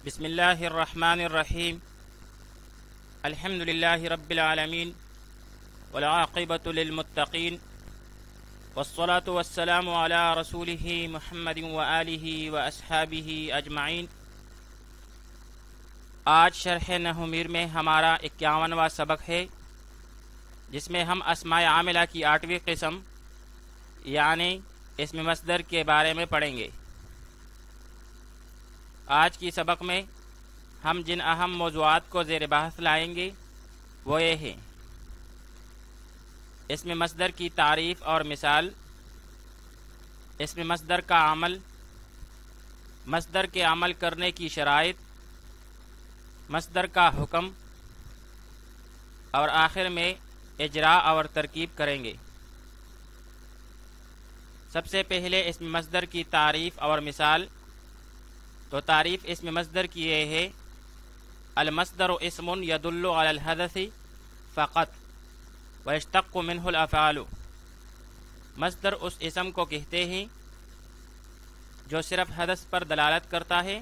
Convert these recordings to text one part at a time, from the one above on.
بسم اللہ الرحمن الرحیم الحمد للہ رب العالمین والعاقبۃ للمتقین والصلاة والسلام علی رسولہ محمد وآلہ واصحابہ اجمعین۔ آج شرح نحو میر میں ہمارا 51واں سبق ہے، جس میں ہم اسماء عاملہ کی 8ویں قسم یعنی اسم مصدر کے بارے میں پڑھیں گے۔ آج کی سبق میں ہم جن اہم موضوعات کو زیر بحث لائیں گے وہ یہ ہیں: اسم مصدر کی تعریف اور مثال، اسم مصدر کا عمل، مصدر کے عمل کرنے کی شرائط، مصدر کا حکم، اور آخر میں اجراء اور ترکیب کریں گے۔ سب سے پہلے اسم مصدر کی تعریف اور مثال۔ تو تعریف اسم مصدر کی یہ ہے: المصدر اسم يدل على الحدث فقط ويشتق منه الافعال۔ مصدر اس اسم کو کہتے ہیں جو صرف حدث پر دلالت کرتا ہے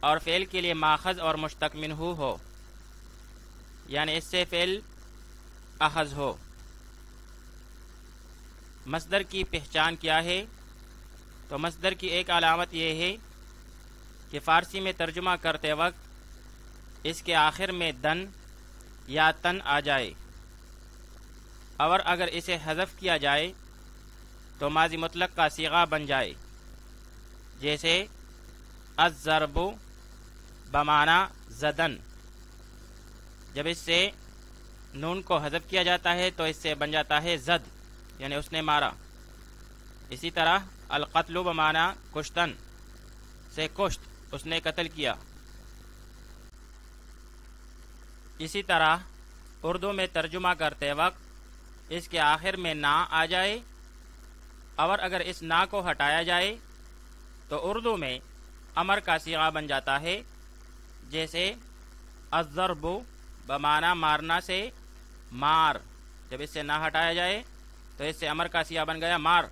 اور فعل کے لیے ماخذ اور مشتق منہ ہو، یعنی اس سے فعل اخذ ہو۔ مصدر کی پہچان کیا ہے؟ تو مصدر کی ایک علامت یہ ہے کہ فارسی میں ترجمہ کرتے وقت اس کے آخر میں دن یا تن آ جائے، اور اگر اسے حذف کیا جائے تو ماضی مطلق کا صیغہ بن جائے، جیسے الضرب بمعنی زدن۔ جب اس سے نون کو حذف کیا جاتا ہے تو اس سے بن جاتا ہے زد، یعنی اس نے مارا۔ اسی طرح القتل بمعنی کشتن سے کشت، اس نے قتل کیا۔ اسی طرح اردو میں ترجمہ کرتے وقت اس کے آخر میں نا آ جائے، اور اگر اس نا کو ہٹایا جائے تو اردو میں امر کا صیغہ بن جاتا ہے، جیسے الضرب بمعنی مارنا سے مار۔ جب اس سے نہ ہٹایا جائے تو اس سے امر کا صیغہ بن گیا مار۔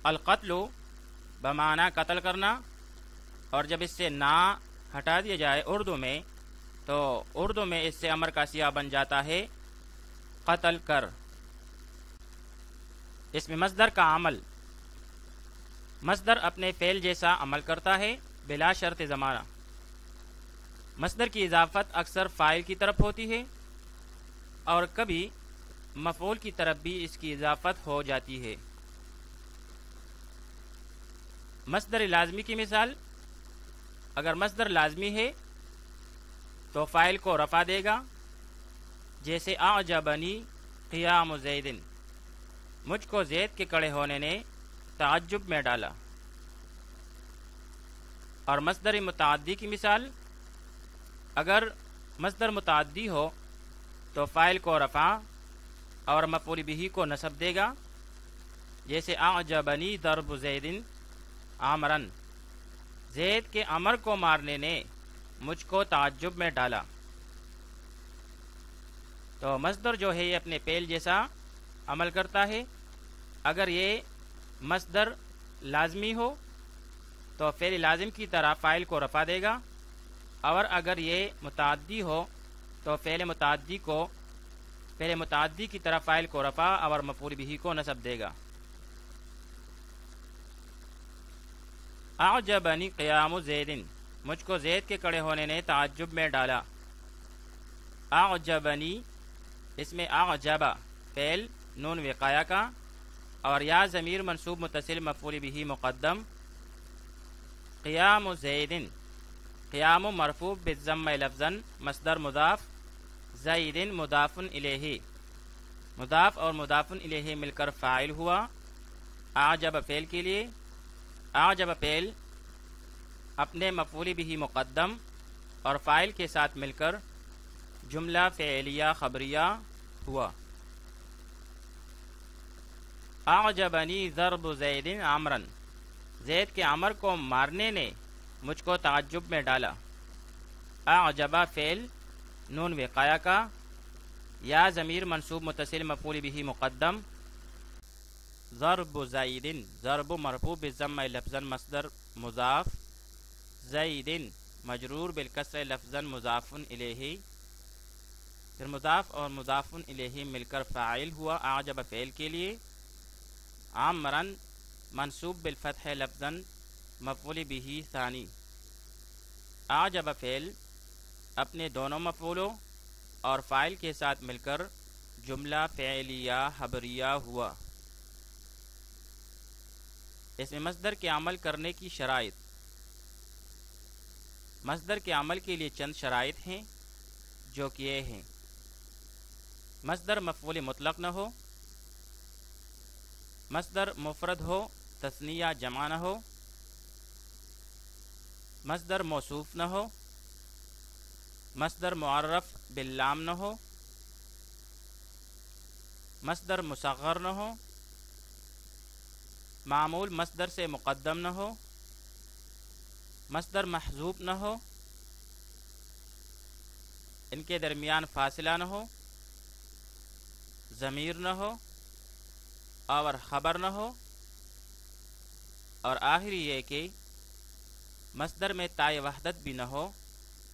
القتل بمعنی قتل کرنا، اور جب اس سے نا ہٹا دیا جائے اردو میں تو اردو میں اس سے امر کا صیغہ بن جاتا ہے قتل کر۔ اسم مصدر کا عمل۔ مصدر اپنے فعل جیسا عمل کرتا ہے بلا شرط زمانہ۔ مصدر کی اضافت اکثر فاعل کی طرف ہوتی ہے، اور کبھی مفعول کی طرف بھی اس کی اضافت ہو جاتی ہے۔ مصدر لازمی کی مثال: اگر مصدر لازمی ہے تو فاعل کو رفع دے گا، جیسے اعجبنی قیام زید، مجھ کو زید کے کھڑے ہونے نے تعجب میں ڈالا۔ اور مصدر متعدی کی مثال: اگر مصدر متعدی ہو تو فاعل کو رفع اور مفعول بہ کو نصب دے گا، جیسے اعجبنی ضرب زید عمرن، زید کے عمر کو مارنے نے مجھ کو تعجب میں ڈالا۔ تو مصدر جو ہے یہ اپنے فعل جیسا عمل کرتا ہے۔ اگر یہ مصدر لازمی ہو تو فعل لازم کی طرح فاعل کو رفع دے گا، اور اگر یہ متعدی ہو تو فعل متعدی کی طرح فاعل کو رفع اور مفعول بہ کو نصب دے گا۔ اعجبنی قیام زید، مجھ کو زید کے کھڑے ہونے نے تعجب میں ڈالا۔ اعجبنی اس میں اعجب فعل نون وقایہ کا، اور یا ضمیر منصوب متصل مفعول بہ مقدم۔ قیام زید، قیام مرفوع بالضم لفظا مصدر مضاف، زید مضاف الیہ، مضاف اور مضاف الیہ مل کر فاعل ہوا اعجب فعل کے لیے۔ اعجب فعل اپنے مفعول بہ مقدم اور فاعل کے ساتھ مل کر جملہ فعلیہ خبریہ ہوا۔ اعجبنی ضرب زید عمرن، زید کے عمر کو مارنے نے مجھ کو تعجب میں ڈالا۔ اعجب فعل نون وقایہ کا، یا ضمیر منصوب متصل مفعول بہ مقدم، ضرب زید ضرب مرفوع بالضم لفظا مصدر مضاف، زید مجرور بالکسر لفظاً مضاف الیہ، پھر مضاف اور مضاف الیہ مل کر فاعل ہوا اعجب فعل کے لیے، عامرن منصوب بالفتح لفظاً مفعول بہ ثانی، اعجب فعل اپنے دونوں مفعولوں اور فاعل کے ساتھ مل کر جملہ فعلیہ خبریہ ہوا۔ اس میں مصدر کے عمل کرنے کی شرائط، مصدر کے عمل کے لیے چند شرائط ہیں جو کہ یہ ہیں: مصدر مفعول مطلق نہ ہو، مصدر مفرد ہو تثنیہ جمع نہ ہو، مصدر موصوف نہ ہو، مصدر معرف باللام نہ ہو، مصدر مصغر نہ ہو، معمول مصدر سے مقدم نہ ہو، مصدر محذوف نہ ہو، ان کے درمیان فاصلہ نہ ہو، ضمیر نہ ہو اور خبر نہ ہو، اور آخری یہ کہ مصدر میں تائے وحدت بھی نہ ہو۔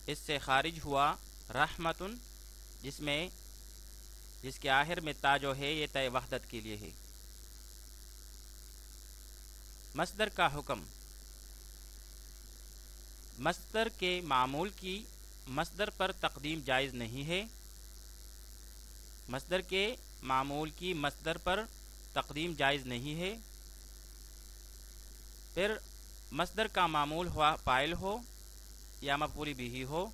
اس سے خارج ہوا رحمتن، جس کے آخر میں تا جو ہے یہ تائے وحدت کے لیے ہے۔ مصدر کا حکم، مصدر کے معمول کی مصدر پر تقدیم جائز نہیں ہے، مصدر کے معمول کی مصدر پر تقدیم جائز نہیں ہے۔ پھر مصدر کا معمول ہوا فاعل ہو یا مفعول بہ ہو،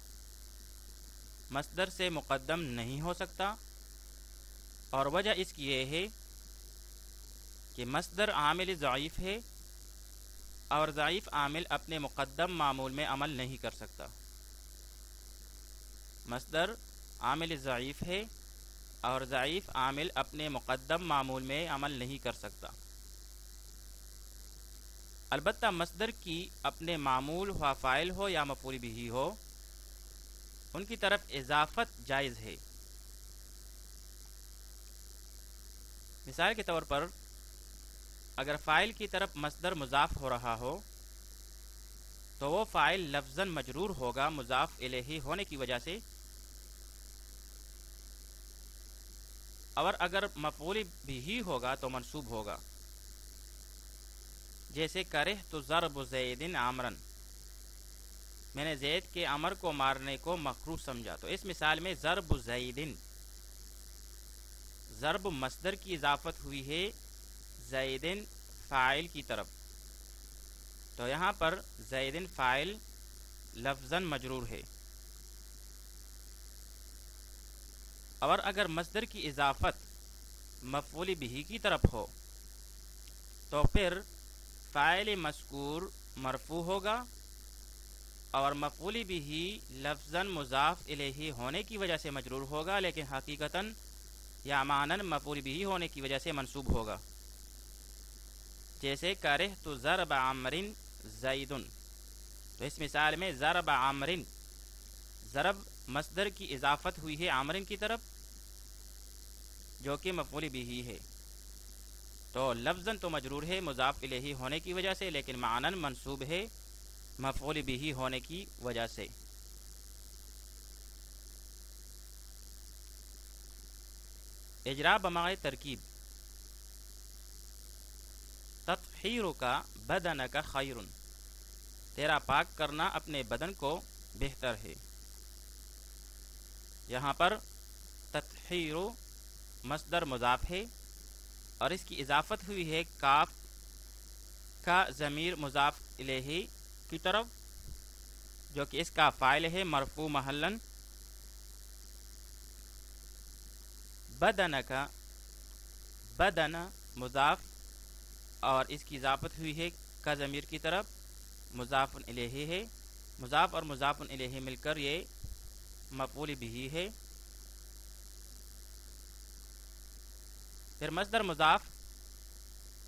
مصدر سے مقدم نہیں ہو سکتا، اور وجہ اس کی یہ ہے کہ مصدر عامل ضعیف ہے اور ضعیف عامل اپنے مقدم معمول میں عمل نہیں کر سکتا۔ مصدر عامل ضعیف ہے اور ضعیف عامل اپنے مقدم معمول میں عمل نہیں کر سکتا۔ البتہ مصدر کی اپنے معمول ہوا فاعل ہو یا مفعول بہ ہو، ان کی طرف اضافت جائز ہے۔ مثال کے طور پر اگر فاعل کی طرف مصدر مضاف ہو رہا ہو تو وہ فاعل لفظاً مجرور ہوگا مضاف الیہ ہونے کی وجہ سے، اور اگر مفعول بہ ہوگا تو منصوب ہوگا، جیسے کرہت ضرب زید عمرا، میں نے زید کے عمر کو مارنے کو مکروہ سمجھا۔ تو اس مثال میں ضرب زید، ضرب مصدر کی اضافت ہوئی ہے زید فاعل کی طرف، تو یہاں پر زید فاعل لفظاً مجرور ہے۔ اور اگر مصدر کی اضافت مفعول بہ کی طرف ہو تو پھر فاعل مذکور مرفوع ہوگا، اور مفعول بہ لفظاً مضاف الیہ ہونے کی وجہ سے مجرور ہوگا، لیکن حقیقتاً یا معناً مفعول بہ ہونے کی وجہ سے منصوب ہوگا، جیسے کرہت ضرب عمر زید۔ تو اس مثال میں ضرب عمر، ضرب مصدر کی اضافت ہوئی ہے عمر کی طرف جو کہ مفعول بہ ہے، تو لفظاً تو مجرور ہے مضاف الیہ ہونے کی وجہ سے، لیکن معناً منصوب ہے مفعول بہ ہونے کی وجہ سے۔ اجرا بمائے ترکیب، تطہیرک بدنک خیر، تیرا پاک کرنا اپنے بدن کو بہتر ہے۔ یہاں پر تطہیر مصدر مضاف ہے اور اس کی اضافت ہوئی ہے کاف کا ضمیر مضاف الیہ کی طرف، جو کہ اس کا فاعل ہے مرفوع محلاً۔ بدن کا بدن مضاف اور اس کی اضافت ہوئی ہے کا ضمیر کی طرف، مضاف الیہ ہے، مضاف اور مضاف الیہ مل کر یہ مفعول بہ ہے۔ پھر مصدر مضاف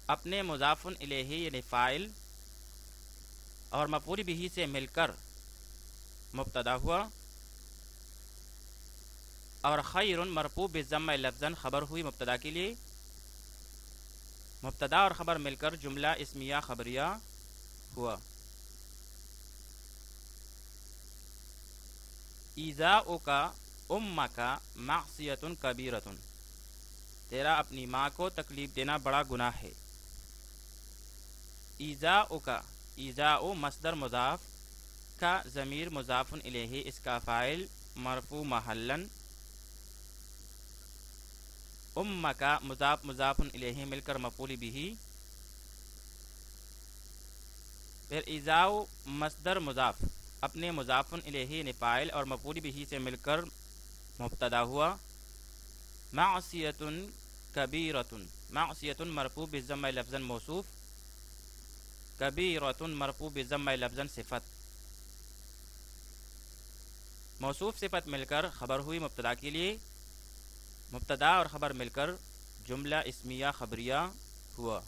اپنے مضاف الیہ یعنی فاعل اور مفعول بہ سے مل کر مبتدا ہوا، اور خیر مرفوع بالضمہ لفظاً خبر ہوئی مبتدا کے لیے، مبتدا اور خبر مل کر جملہ اسمیہ خبریہ ہوا۔ ایذاؤک امک معصیۃ کبیرۃ، تیرا اپنی ماں کو تکلیف دینا بڑا گناہ ہے۔ ایذاؤک، ایذاء مصدر مضاف کا ضمیر مضاف الیہ، اس کا فاعل مرفوع محلاً، امک مضاف مضاف الیہ مل کر مفعول بہ، پھر ایذاء مصدر مضاف اپنے مضاف الیہ یعنی فاعل اور مفعول بہ سے مل کر مبتدا ہوا۔ معصیۃ کبیرۃ، معصیۃ مرفوع بالضمہ لفظاً موصوف، کبیرۃ مرفوع بالضمہ لفظاً صفت، موصوف صفت مل کر خبر ہوئی مبتدا کے لیے، مبتدا اور خبر مل کر جملہ اسمیہ خبریہ ہوا۔